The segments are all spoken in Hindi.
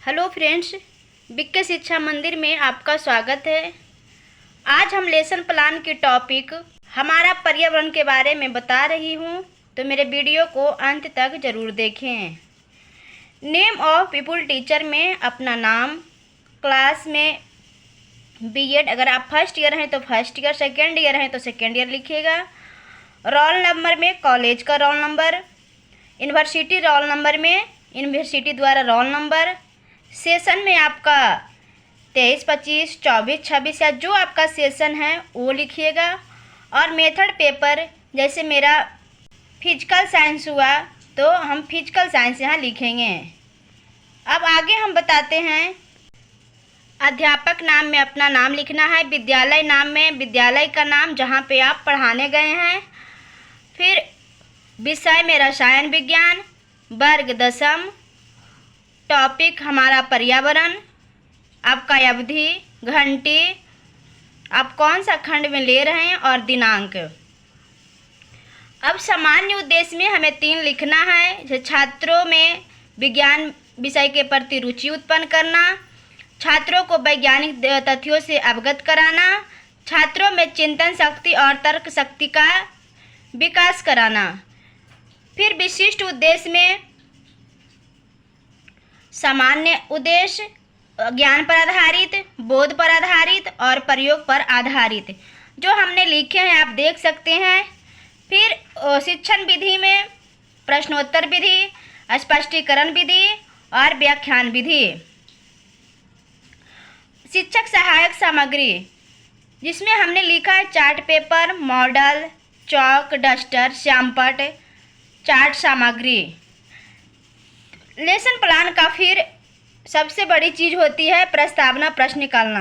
हेलो फ्रेंड्स, बीके शिक्षा मंदिर में आपका स्वागत है। आज हम लेसन प्लान की टॉपिक हमारा पर्यावरण के बारे में बता रही हूँ, तो मेरे वीडियो को अंत तक ज़रूर देखें। नेम ऑफ पीपुल टीचर में अपना नाम, क्लास में बीएड, अगर आप फर्स्ट ईयर हैं तो फर्स्ट ईयर, सेकेंड ईयर हैं तो सेकेंड ईयर लिखिएगा। रोल नंबर में कॉलेज का roll number, university roll number में यूनिवर्सिटी द्वारा रोल नंबर, सेशन में आपका 23, 25, 24, 26 या जो आपका सेशन है वो लिखिएगा। और मेथड पेपर, जैसे मेरा फिजिकल साइंस हुआ तो हम फिजिकल साइंस यहाँ लिखेंगे। अब आगे हम बताते हैं। अध्यापक नाम में अपना नाम लिखना है, विद्यालय नाम में विद्यालय का नाम जहाँ पे आप पढ़ाने गए हैं। फिर विषय में रसायन विज्ञान, वर्ग 10, टॉपिक हमारा पर्यावरण, आपका अवधि, घंटी, आप कौन सा खंड में ले रहे हैं और दिनांक। अब सामान्य उद्देश्य में हमें 3 लिखना है, जैसे छात्रों में विज्ञान विषय के प्रति रुचि उत्पन्न करना, छात्रों को वैज्ञानिक तथ्यों से अवगत कराना, छात्रों में चिंतन शक्ति और तर्क शक्ति का विकास कराना। फिर विशिष्ट उद्देश्य में सामान्य उद्देश्य ज्ञान पर आधारित, बोध पर आधारित और प्रयोग पर आधारित, जो हमने लिखे हैं आप देख सकते हैं। फिर शिक्षण विधि में प्रश्नोत्तर विधि, स्पष्टीकरण विधि और व्याख्यान विधि। शिक्षक सहायक सामग्री, जिसमें हमने लिखा है चार्ट पेपर, मॉडल, चौक, डस्टर, श्यामपट्ट, चार्ट सामग्री। लेसन प्लान का फिर सबसे बड़ी चीज़ होती है प्रस्तावना प्रश्न निकालना,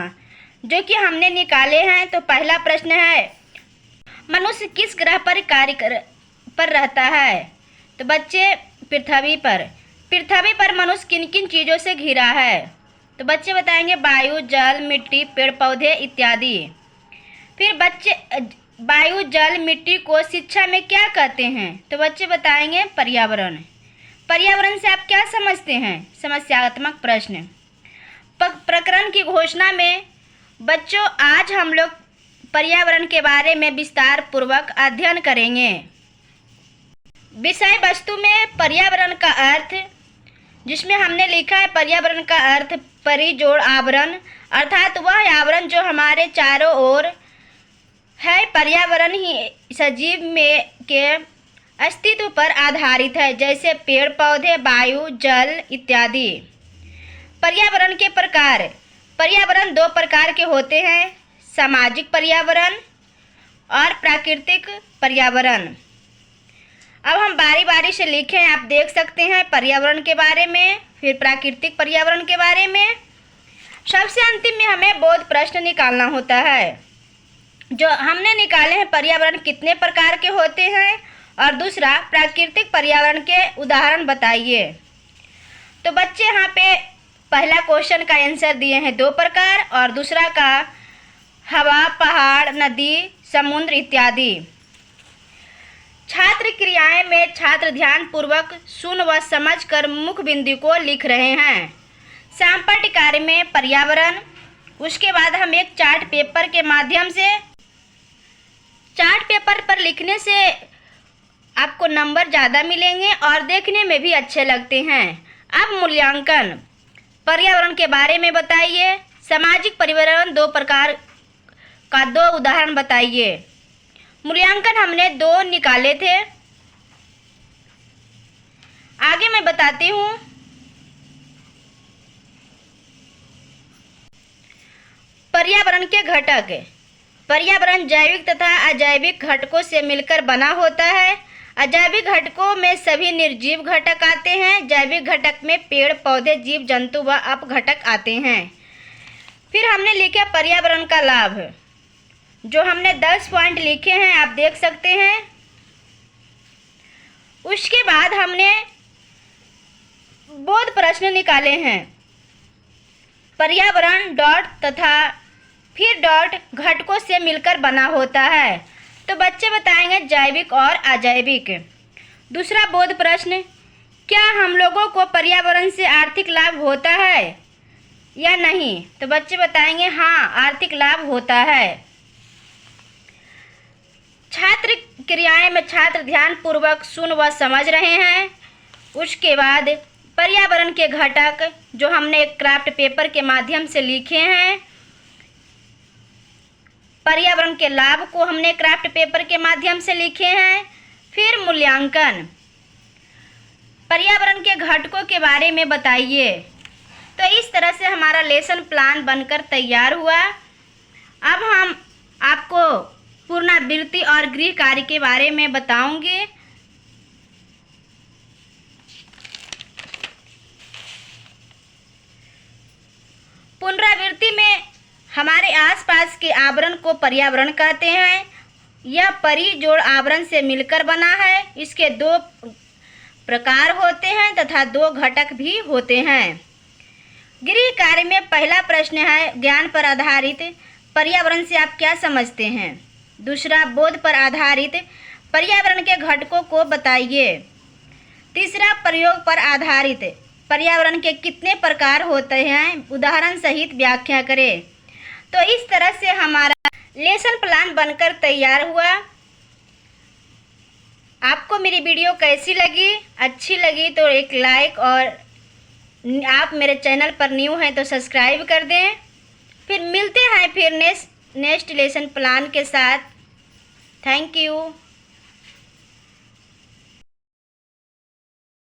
जो कि हमने निकाले हैं। तो पहला प्रश्न है, मनुष्य किस ग्रह पर रहता है? तो बच्चे पृथ्वी पर। पृथ्वी पर मनुष्य किन किन चीज़ों से घिरा है? तो बच्चे बताएंगे वायु, जल, मिट्टी, पेड़ पौधे इत्यादि। फिर बच्चे वायु, जल, मिट्टी को शिक्षा में क्या कहते हैं? तो बच्चे बताएंगे पर्यावरण। पर्यावरण से आप क्या समझते हैं? समस्यात्मक प्रश्न। प्रकरण की घोषणा में बच्चों आज हम लोग पर्यावरण के बारे में विस्तार पूर्वक अध्ययन करेंगे। विषय वस्तु में पर्यावरण का अर्थ, जिसमें हमने लिखा है पर्यावरण का अर्थ परिजोड़ आवरण, अर्थात वह आवरण जो हमारे चारों ओर है। पर्यावरण ही सजीव में के अस्तित्व पर आधारित है, जैसे पेड़ पौधे, वायु, जल इत्यादि। पर्यावरण के प्रकार, पर्यावरण 2 प्रकार के होते हैं, सामाजिक पर्यावरण और प्राकृतिक पर्यावरण। अब हम बारी बारी से लिखें, आप देख सकते हैं पर्यावरण के बारे में, फिर प्राकृतिक पर्यावरण के बारे में। सबसे अंतिम में हमें बोध प्रश्न निकालना होता है, जो हमने निकाले हैं पर्यावरण कितने प्रकार के होते हैं, और दूसरा प्राकृतिक पर्यावरण के उदाहरण बताइए। तो बच्चे यहाँ पे पहला क्वेश्चन का आंसर दिए हैं 2 प्रकार, और दूसरा का हवा, पहाड़, नदी, समुद्र इत्यादि। छात्र क्रियाएं में छात्र ध्यान पूर्वक सुन व समझ कर मुख्य बिंदु को लिख रहे हैं। शामपट्ट कार्य में पर्यावरण। उसके बाद हम एक चार्ट पेपर के माध्यम से, चार्ट पेपर पर लिखने से आपको नंबर ज़्यादा मिलेंगे और देखने में भी अच्छे लगते हैं। अब मूल्यांकन, पर्यावरण के बारे में बताइए। सामाजिक पर्यावरण 2 प्रकार का 2 उदाहरण बताइए। मूल्यांकन हमने 2 निकाले थे। आगे मैं बताती हूँ। पर्यावरण के घटक, पर्यावरण जैविक तथा अजैविक घटकों से मिलकर बना होता है। अजैविक घटकों में सभी निर्जीव घटक आते हैं। जैविक घटक में पेड़ पौधे, जीव जंतु व अपघटक आते हैं। फिर हमने लिखा पर्यावरण का लाभ, जो हमने 10 पॉइंट लिखे हैं, आप देख सकते हैं। उसके बाद हमने बोध प्रश्न निकाले हैं। पर्यावरण डॉट तथा फिर डॉट घटकों से मिलकर बना होता है। तो बच्चे बताएंगे जैविक और अजैविक। दूसरा बोध प्रश्न, क्या हम लोगों को पर्यावरण से आर्थिक लाभ होता है या नहीं? तो बच्चे बताएंगे हाँ, आर्थिक लाभ होता है। छात्र क्रियाएं में छात्र ध्यान पूर्वक सुन व समझ रहे हैं। उसके बाद पर्यावरण के घटक जो हमने क्राफ्ट पेपर के माध्यम से लिखे हैं, पर्यावरण के लाभ को हमने क्राफ्ट पेपर के माध्यम से लिखे हैं। फिर मूल्यांकन, पर्यावरण के घटकों के बारे में बताइए। तो इस तरह से हमारा लेसन प्लान बनकर तैयार हुआ। अब हम आपको पुनरावृत्ति और गृह कार्य के बारे में बताऊंगी। पुनरावृत्ति में हमारे आसपास के आवरण को पर्यावरण कहते हैं। यह परिजोड़ आवरण से मिलकर बना है। इसके दो प्रकार होते हैं तथा दो घटक भी होते हैं। गृह कार्य में पहला प्रश्न है, ज्ञान पर आधारित पर्यावरण से आप क्या समझते हैं? दूसरा, बोध पर आधारित पर्यावरण के घटकों को बताइए। तीसरा, प्रयोग पर आधारित पर्यावरण के कितने प्रकार होते हैं, उदाहरण सहित व्याख्या करें। तो इस तरह से हमारा लेसन प्लान बनकर तैयार हुआ। आपको मेरी वीडियो कैसी लगी? अच्छी लगी तो एक लाइक, और आप मेरे चैनल पर न्यू हैं तो सब्सक्राइब कर दें। फिर मिलते हैं फिर नेक्स्ट लेसन प्लान के साथ। Thank you.